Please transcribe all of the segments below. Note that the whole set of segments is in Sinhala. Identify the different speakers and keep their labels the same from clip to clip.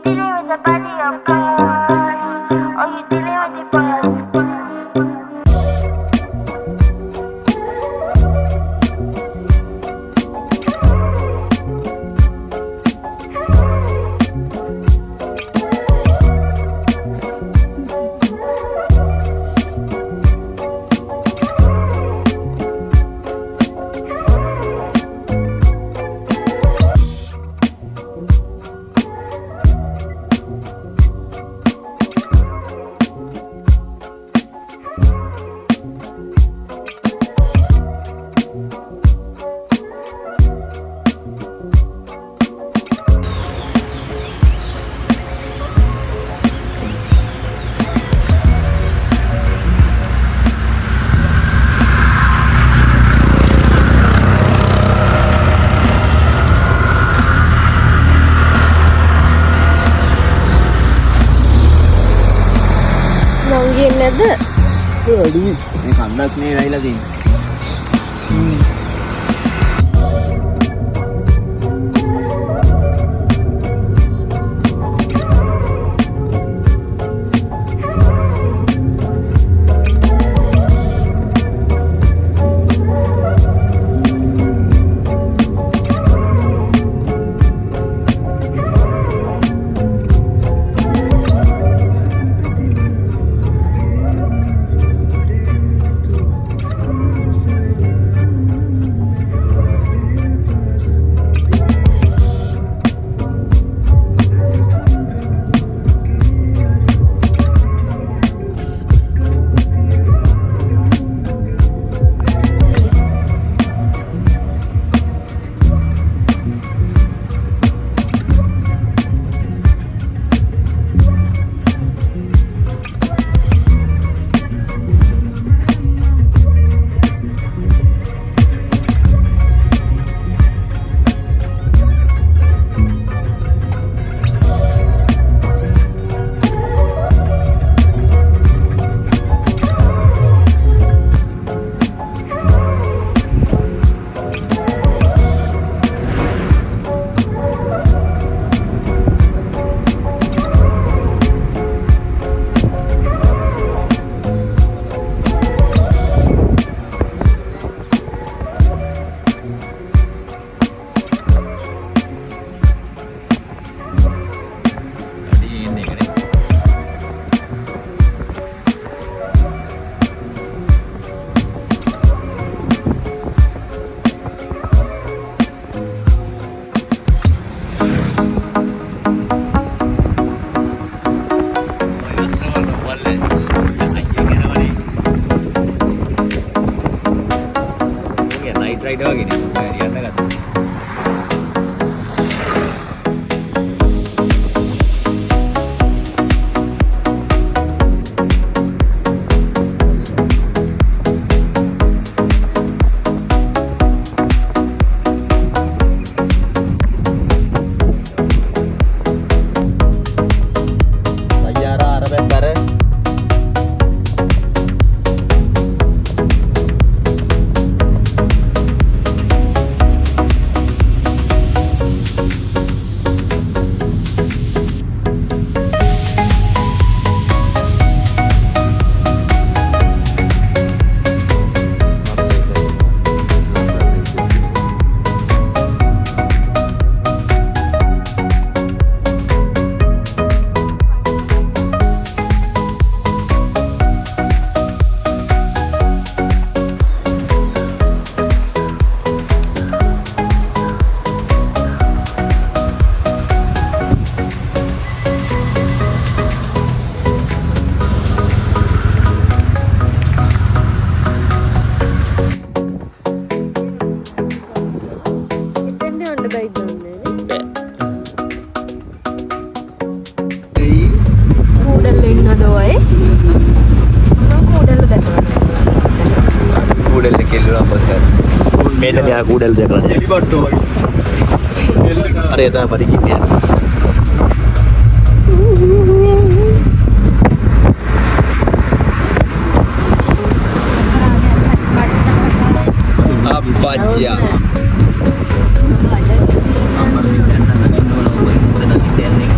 Speaker 1: dealing with the body of course, or you dealing with the boss.
Speaker 2: නංගින්නද?
Speaker 3: අඩි මේ කන්දක් මේ වැහිලා තියෙන්නේ.
Speaker 4: rider gini harian kan.
Speaker 3: Medan dia kudel dia kan. Jadi bodoh. Ada tak pada gini ya. Apa aja. Amar di sana lagi dulu, kita lagi teknik.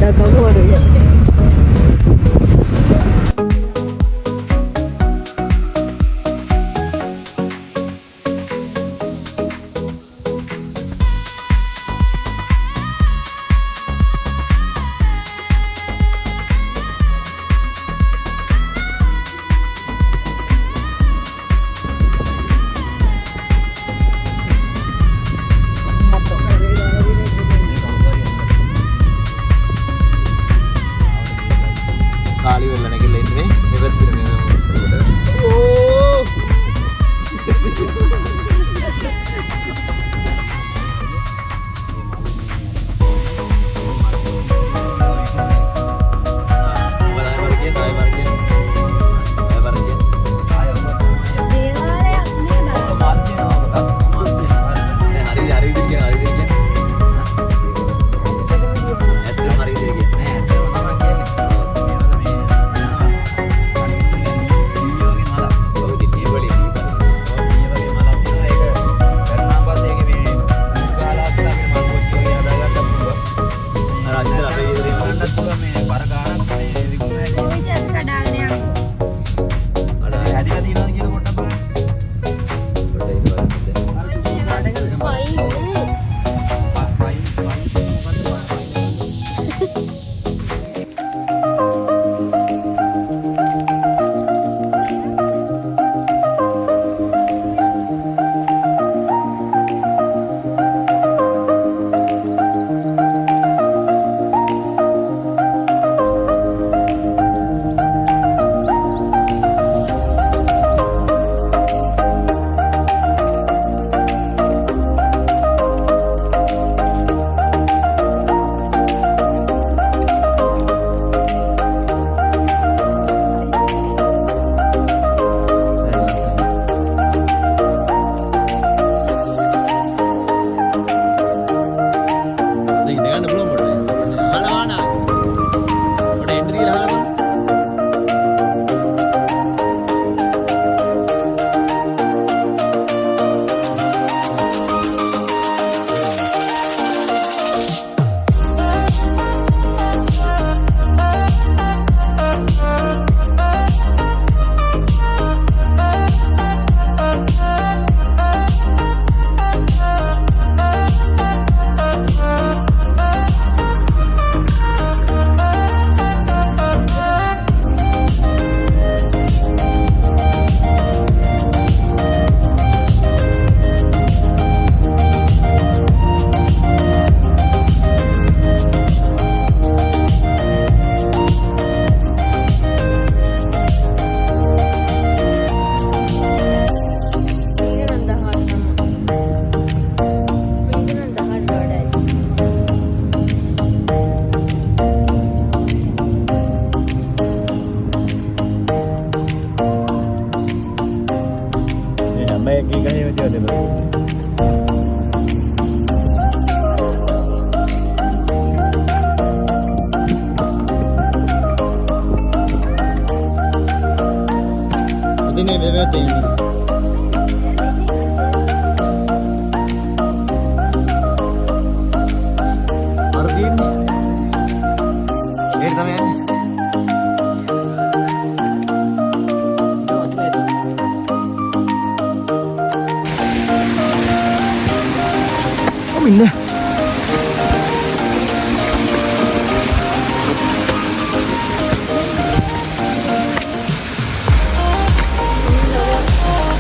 Speaker 2: පොඩ්ඩක් අමාරුයි.
Speaker 3: කාලි වෙලා නැගිලා ඉන්නේ මේ පැත්තට මේ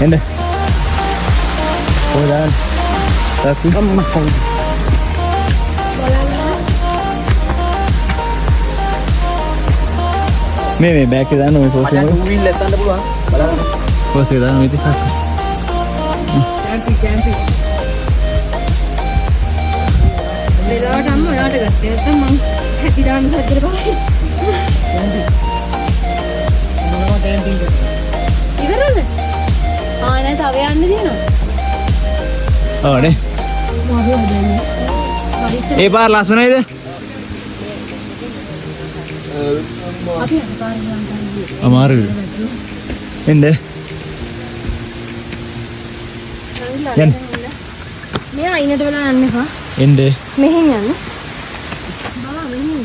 Speaker 3: Ende. Jalan. Tapi makan. මේ බෑග් එක දාන්න මේ පොස් එක. මචං 2 wheel එක දාන්න පුළුවන්. බලන්න. පොස් එක දාන්න මේ තිස්සක්. කැම්පි.
Speaker 2: වෙලාවට අම්ම ඔයාට ගත්තේ නැත්නම් මං හැටි දාන්න හදලා බලයි. කැම්පි. මොනවා කැම්පි කරන්නේ? ඉවරද? ආනේ තව යන්න තියෙනවා.
Speaker 3: ඔව් නේ. ඒ පාර ලස්සනයිද?
Speaker 2: අපි පාරේ යන්න.
Speaker 3: අමාරුයි. එන්න. යන්න.
Speaker 2: මේ අයිනට වෙලා යන්න එපා.
Speaker 3: එන්න.
Speaker 2: මෙහෙන් යන්න. බලා මෙහෙන්.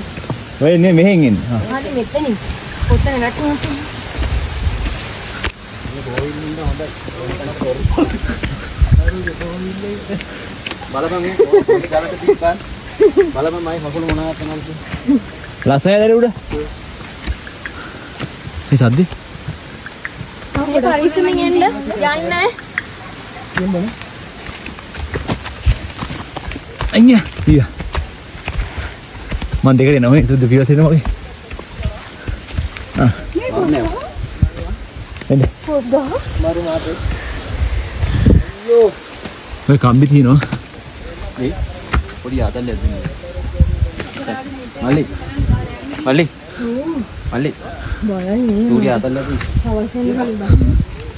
Speaker 3: ඔය එන්නේ මෙහෙන් එන්නේ. හා.
Speaker 2: හරි මෙතනින්. ඔතන වැටුණොත්
Speaker 4: බලපන් මේ ගලට තිබ්බන්. බලපන් මයි කකුල මොනවද කරනවද කියලා.
Speaker 3: ලස්සනයි දර උඩ. මේ සද්දේ.
Speaker 2: මේ පරිස්සමෙන් එන්න යන්න.
Speaker 3: අයියා. ඊයා. මන් දෙකට එනවා මේ සුදු පියවසෙනවා වගේ. ආ. එන්න.
Speaker 2: පොඩ්ඩක්.
Speaker 4: මාරු මාතේ. යෝ.
Speaker 3: ඔය කම්බි තියනවා.
Speaker 4: මේ පොඩි ආතල්ලයක් දෙන්න. මල්ලි. මල්ලි. මල්ලි.
Speaker 2: බලන්නේ.
Speaker 4: පොඩි ආතල්ලයක් දෙන්න.
Speaker 2: අවසන් කලින් බා.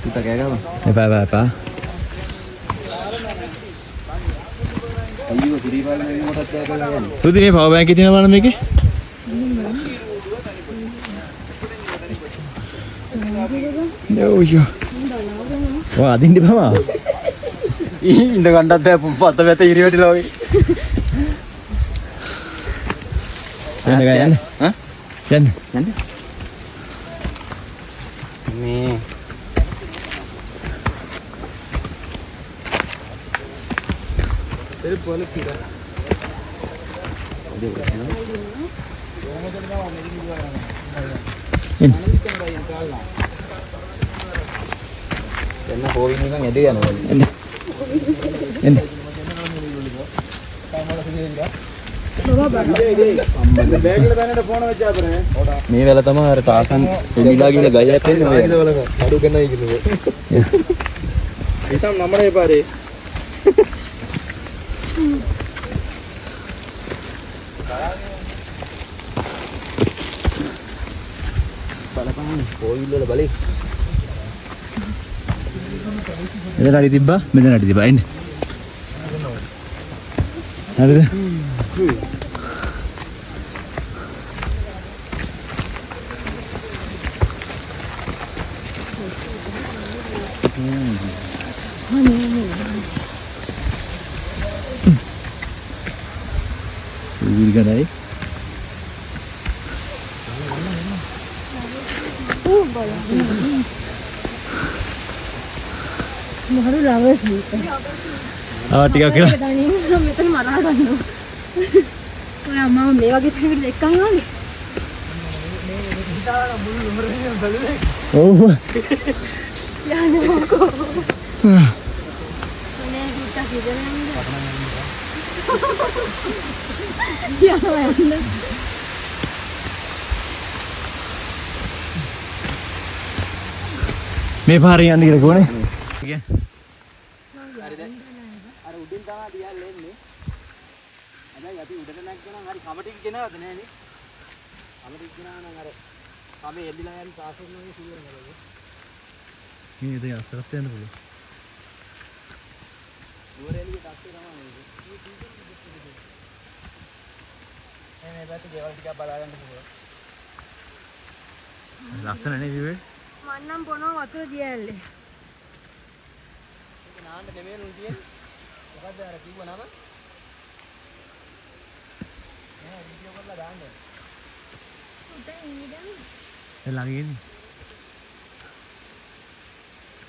Speaker 4: පුතා කෑ ගහම.
Speaker 3: එපා.
Speaker 4: අයියෝ සිරිපාල නේ මොකක්ද කෑ ගහලා යන්නේ.
Speaker 3: සුදු මේ පවර් බැංක් එකේ තියෙනවා බලන්න මේකේ. නෝෂෝ. වා අදින්න බෑ.
Speaker 4: ඉඳ ගන්නත් බෑ පත වැත ඉරි වැටිලා වගේ.
Speaker 3: යන්න ගන්න.
Speaker 4: හා?
Speaker 3: යන්න.
Speaker 4: යන්න. මේ සෙල්ප් වල පිට.
Speaker 3: එන්න.
Speaker 4: එන්න හොවින් නිකන් ඇදේ යනවා.
Speaker 3: එන්න. එන්න.
Speaker 4: මේ වෙල තමයි අර තාසන් එලිලා ගිහලා ගයයක් එන්නේ ඔය. අඩු ගන්නයි කිව්වේ. ඉතින් නම්බරේ පාරේ. බලපන් කොයිල් වල බලේ.
Speaker 3: එතන හරි තිබ්බා මෙතන හරි තිබ්බා එන්න. හරිද? ගණයි
Speaker 2: මහරු ලවසි.
Speaker 3: ටිකක් කියලා
Speaker 2: දැනින් මෙතන මරා ගන්නවා. ඔය අම්මා මේ වගේ තැනකට එක්කන් වගේ.
Speaker 3: ඔව්
Speaker 2: යන්නකෝ. මේ හිටක් ඉදරන්නේ. යන්න.
Speaker 3: මේ පාරේ යන්න කියලා කොහොනේ
Speaker 4: හරිද? අර උඩින් තමයි දිහා එන්නේ. හැබැයි අපි උඩට නැග්ගනම් හරි කමටික් ගෙනවද නෑනේ. කමටික් ගෙනාව නම් අර කමේ එල්ලිලා යන තාසෙන් වගේ සිදුවන ගලද.
Speaker 3: මේ ඉතින් අසරත් යන්න පුළුවන්
Speaker 4: දුවර එළියට අස්සේ තමයි මේක. මේ පැත්තේ ගෙවල් ටිකක් බලා ගන්න පුළුවන්.
Speaker 3: ලස්සන නේ විවේ
Speaker 2: මන්නම් බොනවා වතුර දියැල්ලේ.
Speaker 4: නාන්න නෙමෙයි නුන් තියෙන්නේ. මොකද්ද අර කිව්ව නම? නෑ වීඩියෝ කරලා දාන්න.
Speaker 3: ඒ ළඟ ඉන්නේ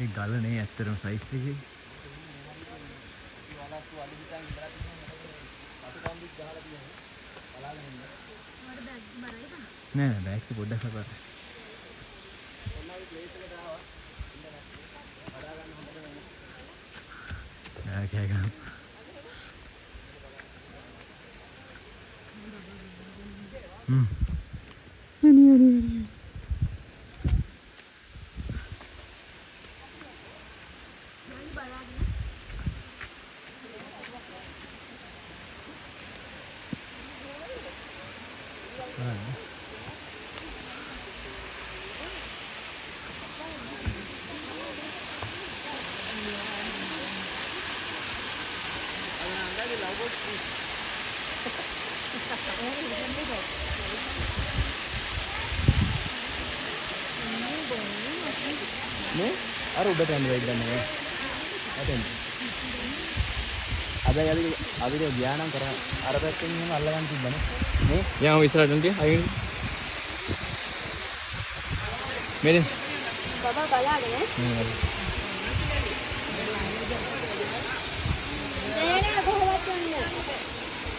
Speaker 3: ඒ ගල නේ ඇත්තටම සයිස් එකේ
Speaker 4: වලස්සු අලි පිටන් ඉඳලා තියෙනවා. අතු කම්බික් ගහලා තියෙනවා. බලාගෙන ඉන්න.
Speaker 2: මට බැග් බරයිද?
Speaker 3: නෑ බෑග් එක පොඩ්ඩක් හපා
Speaker 4: ඔන්නයි ප්ලේස් එකට ආවා. ඉන්න බඩා ගන්න හොඳ නෑ.
Speaker 3: නෑ කෑ ගන්න
Speaker 2: හරි.
Speaker 4: මේ අර උඩට යන්න වෙයි ගන්නවා. අතෙන්. හැබැයි අපි ගියා නම් කර අර පැත්තෙන් එහෙම අල්ල ගන්න තිබ්බනේ.
Speaker 3: yang Israel nanti ayo Merin
Speaker 2: බබා බලාගෙන නෑ කොහොමද යන්නේ